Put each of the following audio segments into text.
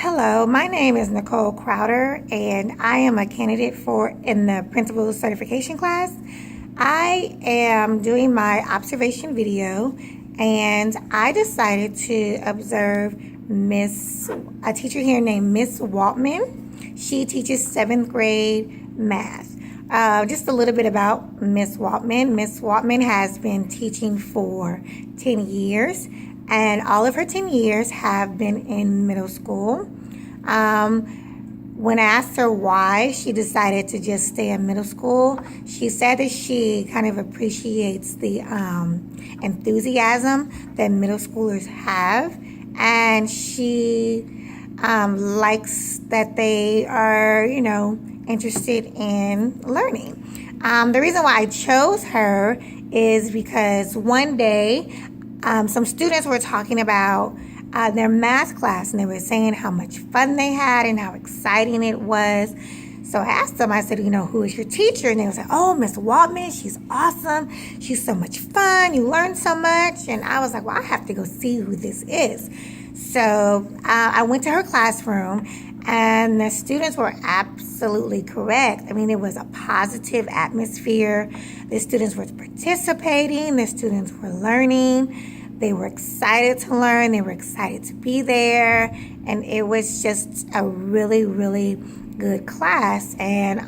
Hello, my name is Nicole Crowder, and I am a candidate in the principal certification class. I am doing my observation video, and I decided to observe a teacher here named Miss Waltman. She teaches seventh grade math. Just a little bit about Miss Waltman. Miss Waltman has been teaching for 10 years, and all of her 10 years have been in middle school. When I asked her why she decided to just stay in middle school, she said that she kind of appreciates the enthusiasm that middle schoolers have, and she likes that they are, interested in learning. The reason why I chose her is because one day some students were talking about their math class, and they were saying how much fun they had and how exciting it was. So I asked them, I said, who is your teacher? And they was like, oh, Miss Waltman, she's awesome. She's so much fun. You learn so much. And I was like, well, I have to go see who this is. So I went to her classroom, and the students were absolutely correct. I mean, it was a positive atmosphere. The students were participating. The students were learning. They were excited to learn. They were excited to be there. And it was just a really, really good class. And,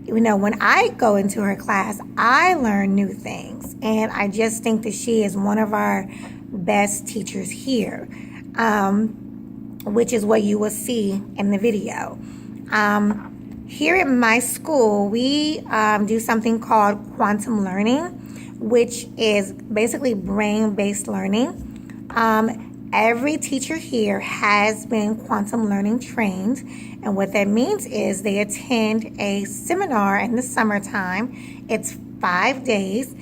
when I go into her class, I learn new things. And I just think that she is one of our best teachers here, which is what you will see in the video. Here at my school, we do something called quantum learning, which is basically brain-based learning. Every teacher here has been quantum learning trained, and what that means is they attend a seminar in the summertime. It's 5 days,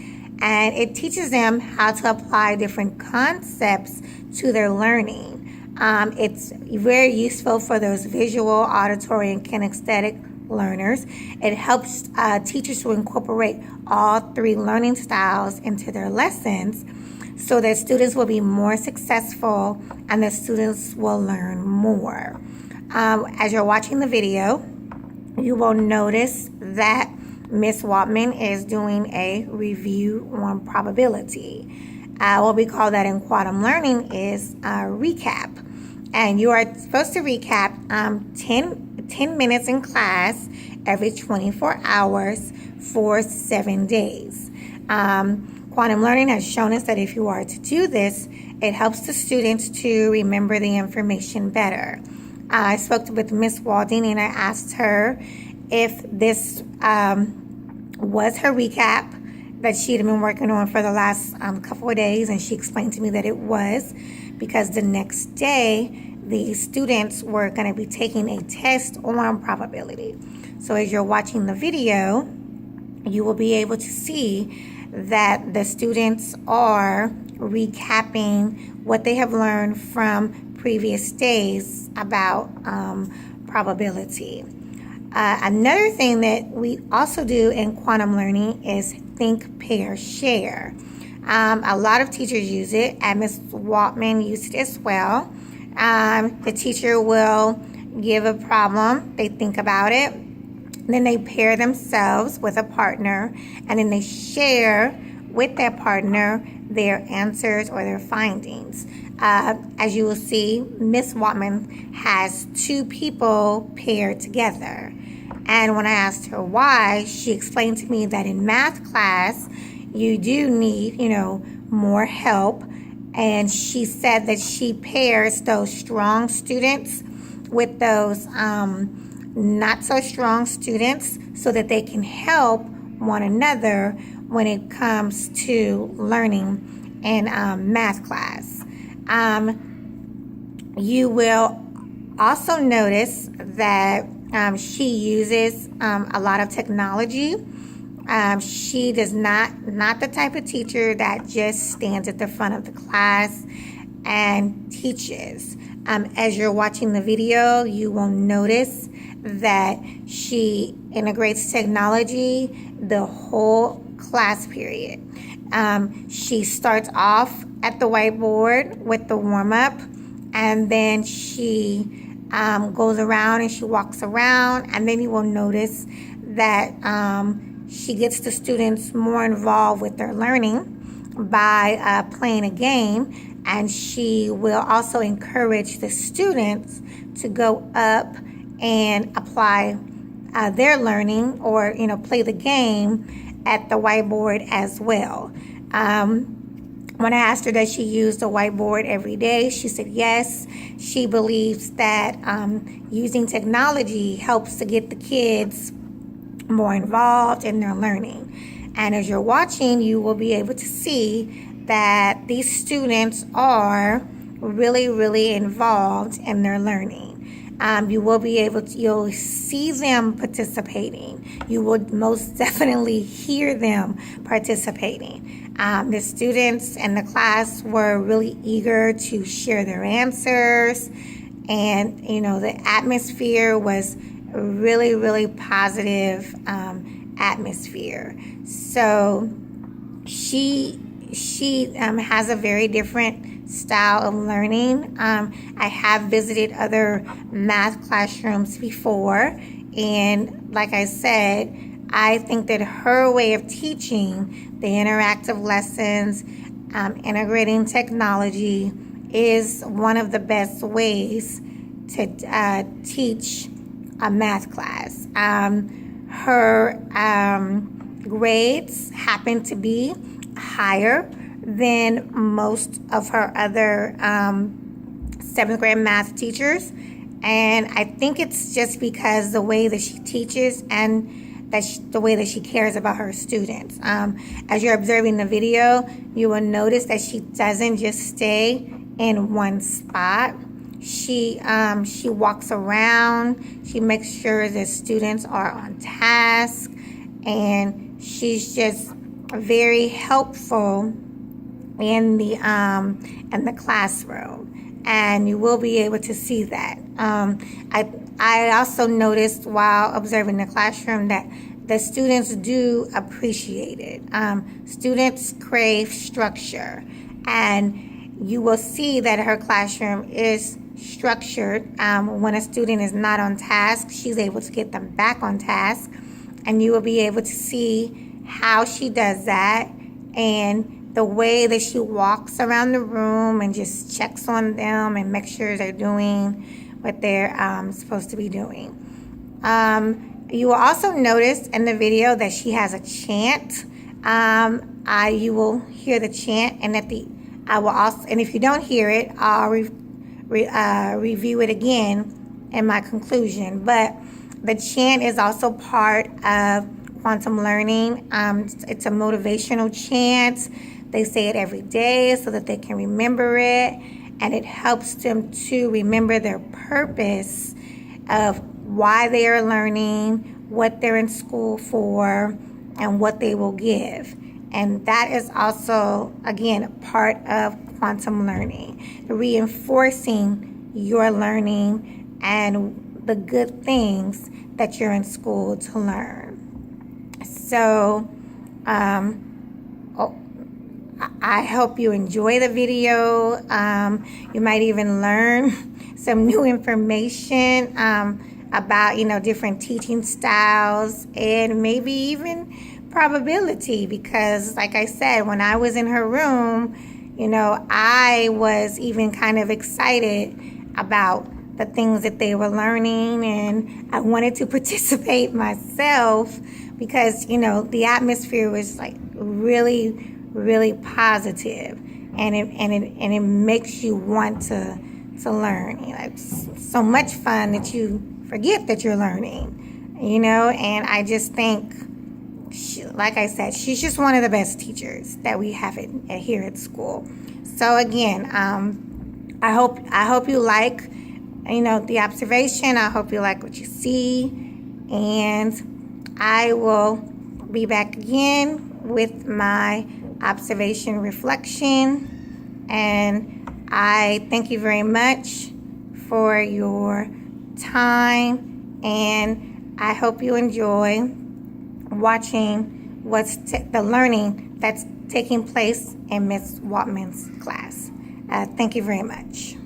and it teaches them how to apply different concepts to their learning. It's very useful for those visual, auditory, and kinesthetic learners. It helps teachers to incorporate all three learning styles into their lessons so that students will be more successful and the students will learn more. As you're watching the video, you will notice that Miss Waltman is doing a review on probability. What we call that in quantum learning is a recap. And you are supposed to recap 10 minutes in class every 24 hours for 7 days. Quantum learning has shown us that if you are to do this, it helps the students to remember the information better. I spoke with Miss Walding, and I asked her if this was her recap that she had been working on for the last couple of days, and she explained to me that it was, because the next day the students were going to be taking a test on probability. So as you're watching the video, you will be able to see that the students are recapping what they have learned from previous days about probability. Another thing that we also do in quantum learning is think, pair, share. A lot of teachers use it, and Ms. Waltman used it as well. The teacher will give a problem, they think about it, then they pair themselves with a partner, and then they share with their partner their answers or their findings. As you will see, Miss Waltman has 2 people paired together. And when I asked her why, she explained to me that in math class, you do need, more help. And she said that she pairs those strong students with those not so strong students so that they can help one another when it comes to learning in math class. You will also notice that she uses a lot of technology. She does not the type of teacher that just stands at the front of the class and teaches. As you're watching the video, you will notice that she integrates technology the whole class period. She starts off at the whiteboard with the warm-up, and then she goes around and she walks around, and then you will notice that she gets the students more involved with their learning by playing a game, and she will also encourage the students to go up and apply their learning, or play the game at the whiteboard as well. When I asked her, does she use the whiteboard every day, she said yes. She believes that using technology helps to get the kids more involved in their learning. And as you're watching, you will be able to see that these students are really, really involved in their learning. You will be able to, you'll see them participating. You will most definitely hear them participating. The students and the class were really eager to share their answers, and the atmosphere was really, really positive atmosphere. So she has a very different style of learning. I have visited other math classrooms before, and like I said, I think that her way of teaching the interactive lessons, integrating technology, is one of the best ways to teach a math class. Her grades happen to be higher than most of her other 7th grade math teachers, and I think it's just because the way that she teaches and the way that she cares about her students. As you're observing the video, you will notice that she doesn't just stay in one spot. She walks around. She makes sure the students are on task, and she's just very helpful in the classroom, and you will be able to see that. I also noticed while observing the classroom that the students do appreciate it. Students crave structure, and you will see that her classroom is structured. When a student is not on task, she's able to get them back on task, and you will be able to see how she does that, and the way that she walks around the room and just checks on them and makes sure they're doing what they're supposed to be doing. You will also notice in the video that she has a chant. You will hear the chant, and and if you don't hear it, I'll review it again in my conclusion. But the chant is also part of quantum learning. It's a motivational chant. They say it every day so that they can remember it, and it helps them to remember their purpose of why they are learning, what they're in school for, and what they will give. And that is also, again, a part of quantum learning, reinforcing your learning and the good things that you're in school to learn. So, I hope you enjoy the video. You might even learn some new information about, different teaching styles, and maybe even probability, because like I said, when I was in her room, I was even kind of excited about the things that they were learning, and I wanted to participate myself because, the atmosphere was like really, really positive, and it makes you want to learn. It's so much fun that you forget that you're learning, and I just think, like I said, she's just one of the best teachers that we have here at school. So again, I hope you like, the observation. I hope you like what you see, and I will be back again with my observation reflection. And I thank you very much for your time, and I hope you enjoy watching the learning that's taking place in Miss Waltman's class. Thank you very much.